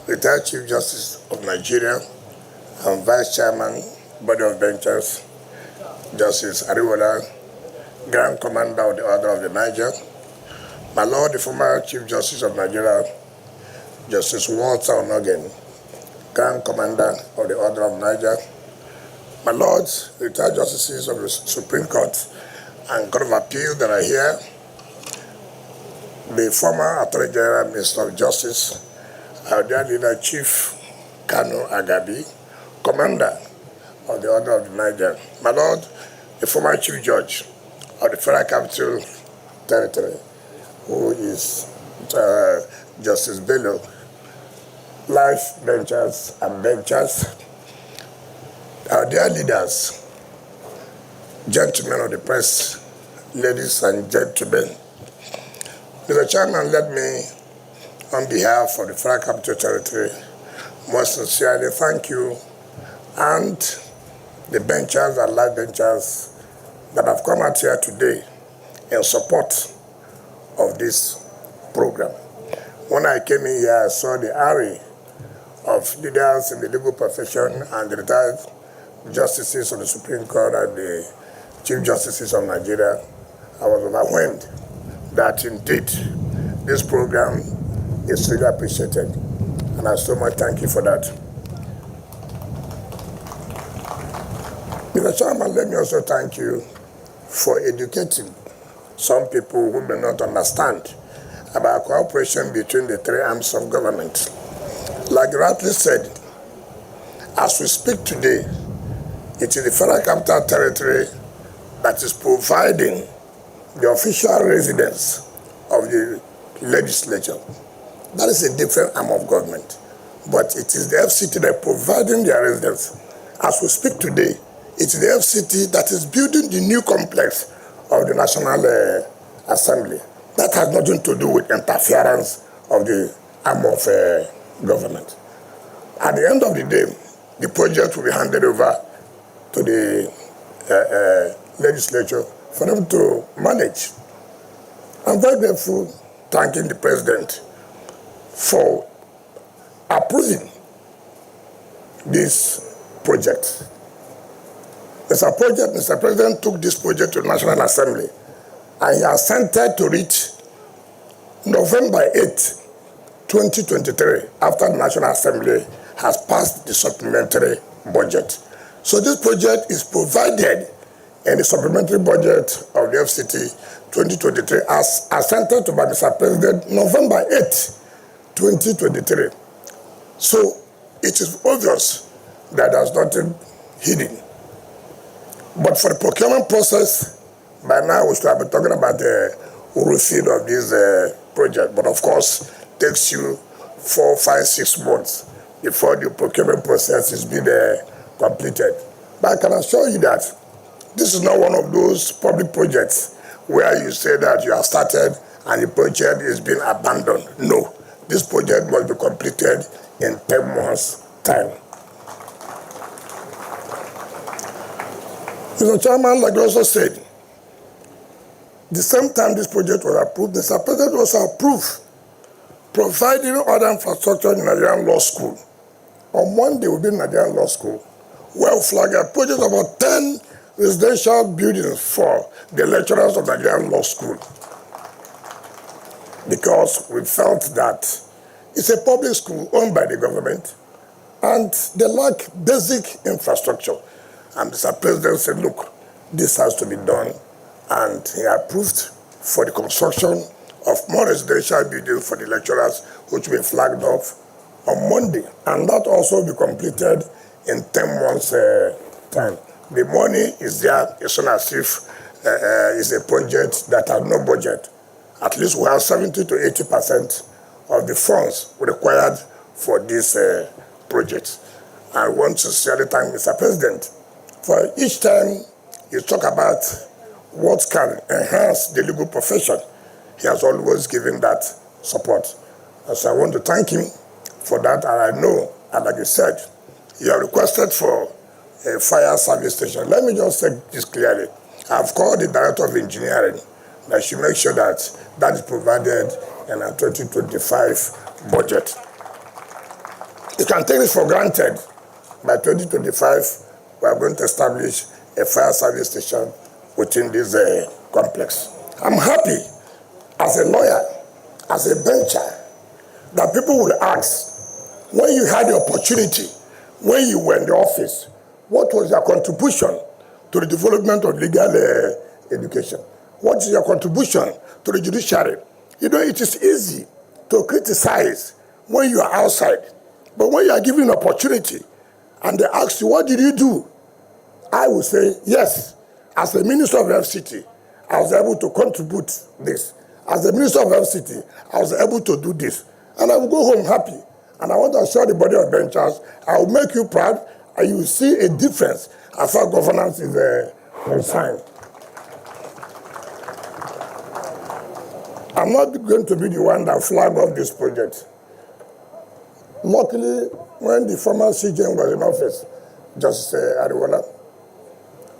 retired Chief Justice of Nigeria and Vice Chairman, Body of Benchers, Justice Ariwola, Grand Commander of the Order of the Naija, my Lord, the former Chief Justice of Nigeria, Justice Walter Onogen, Grand Commander of the Order of Naija, my Lords, retired Justices of the Supreme Court and Court of Appeal that are here, the former Attorney General, Minister of Justice, our dear leader, Chief Kano Agabi, Commander of the Order of the Naija, my Lord, the former Chief Judge of the Federal Capital Territory, who is Justice Bello, life benchers and benchers, our dear leaders, gentlemen of the press, ladies and gentlemen. Mr. Chairman, let me, on behalf of the Federal Capital Territory, most sincerely thank you and the benchers and life benchers that have come out here today in support of this program. When I came in here, I saw the array of leaders in the legal profession and the retired justices of the Supreme Court and the Chief Justices of Nigeria. I was overwhelmed that indeed this program is really appreciated, and I so much thank you for that. Mr. Chairman, let me also thank you for educating some people who may not understand about cooperation between the three arms of government. Like you rightly said, as we speak today, it is the Federal Capital Territory that is providing the official residence of the legislature. That is a different arm of government, but it is the FCT that is providing their residence. As we speak today, it is the FCT that is building the new complex of the National Assembly. That has nothing to do with interference of the arm of government. At the end of the day, the project will be handed over to the legislature for them to manage. I'm very grateful, thanking the President for approving this project. Mr. President took this project to the National Assembly and he assented to it November 8, 2023, after the National Assembly has passed the supplementary budget. So this project is provided in the supplementary budget of the FCT 2023 as assented to by Mr. President November 8, 2023. So it is obvious that there's nothing hidden. But for the procurement process, by now we should have been talking about the roofing of this project. But of course, it takes you 4, 5, 6 months before the procurement process is being completed. But I can assure you that this is not one of those public projects where you say that you have started and the project is being abandoned. No, this project must be completed in 10 months' time. Mr. Chairman, like I also said, the same time this project was approved, Mr. President also approved providing other infrastructure in Nigerian Law School. On Monday, we'll be in Nigerian Law School, well flagged a project of about 10 residential buildings for the lecturers of Nigerian Law School. Because we felt that it's a public school owned by the government and they lack basic infrastructure. And Mr. President said, look, this has to be done. And he approved for the construction of more residential buildings for the lecturers, which will be flagged off on Monday. And that also will be completed in 10 months' time. The money is there. It's not as if it's a project that has no budget. At least we have 70 to 80% of the funds required for this project. I want to sincerely thank Mr. President for each time you talk about what can enhance the legal profession. He has always given that support. And so I want to thank him for that. And I know, and like you said, you have requested for a fire service station. Let me just say this clearly. I've called the Director of Engineering that should make sure that that is provided in our 2025 budget. You can take this for granted. By 2025, we are going to establish a fire service station within this complex. I'm happy as a lawyer, as a bencher, that people will ask, when you had the opportunity, when you were in the office, what was your contribution to the development of legal education? What is your contribution to the judiciary? You know, it is easy to criticize when you are outside, but when you are given an opportunity and they ask you, what did you do? I will say, yes, as a Minister of FCT, I was able to contribute this. As the Minister of FCT, I was able to do this. And I will go home happy. And I want to assure the body of benchers, I will make you proud, and you will see a difference as far as governance is concerned. I'm not going to be the one that flagged off this project. Luckily, when the former CJN was in office, Justice Ariwala,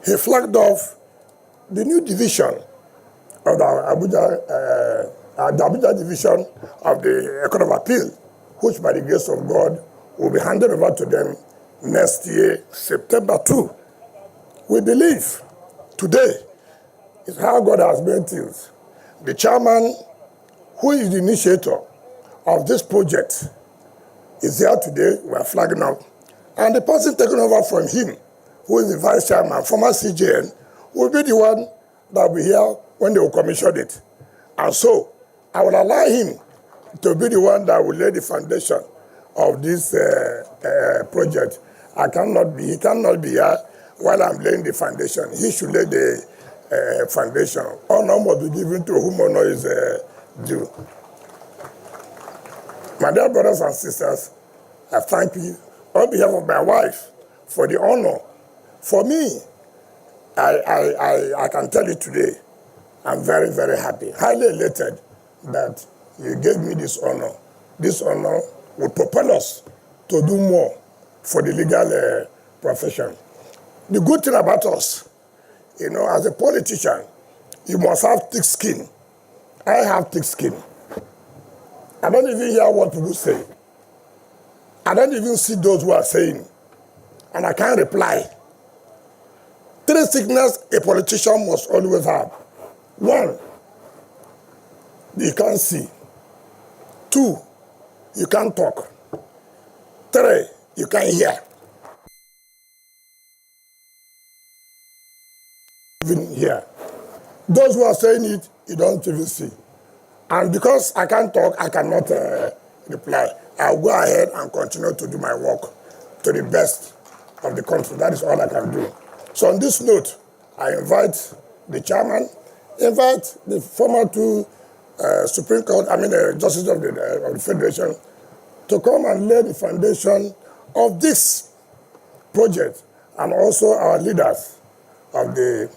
he flagged off the new division of the Abuja division of the Court of Appeal, which by the grace of God will be handed over to them next year, September 2. We believe today is how God has made things. The chairman, who is the initiator of this project, is here today. We are flagging up. And the person taking over from him, who is the vice chairman, former CJN, will be the one that will be here when they will commission it. And so, I will allow him to be the one that will lay the foundation of this project. He cannot be here while I'm laying the foundation. He should lay the foundation. Honor must be given to whom honor is due. My dear brothers and sisters, I thank you on behalf of my wife for the honor. For me, I can tell you today, I'm very, very happy, highly elated that you gave me this honor. This honor will propel us to do more for the legal profession. The good thing about us, you know, as a politician, you must have thick skin. I have thick skin. I don't even hear what people say. I don't even see those who are saying, and I can't reply. Three sicknesses a politician must always have. One, you can't see. Two, you can't talk. Three, you can't hear. Even hear. Those who are saying it, you don't even see. And because I can't talk, I cannot reply. I'll go ahead and continue to do my work to the best of the country. That is all I can do. So on this note, I invite the chairman, invite the former two Supreme Court, Justice of the Federation, to come and lay the foundation of this project, and also our leaders of the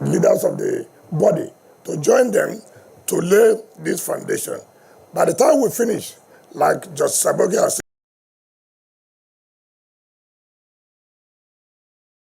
leaders of the body to join them to lay this foundation. By the time we finish, like Justice Sabogi has said,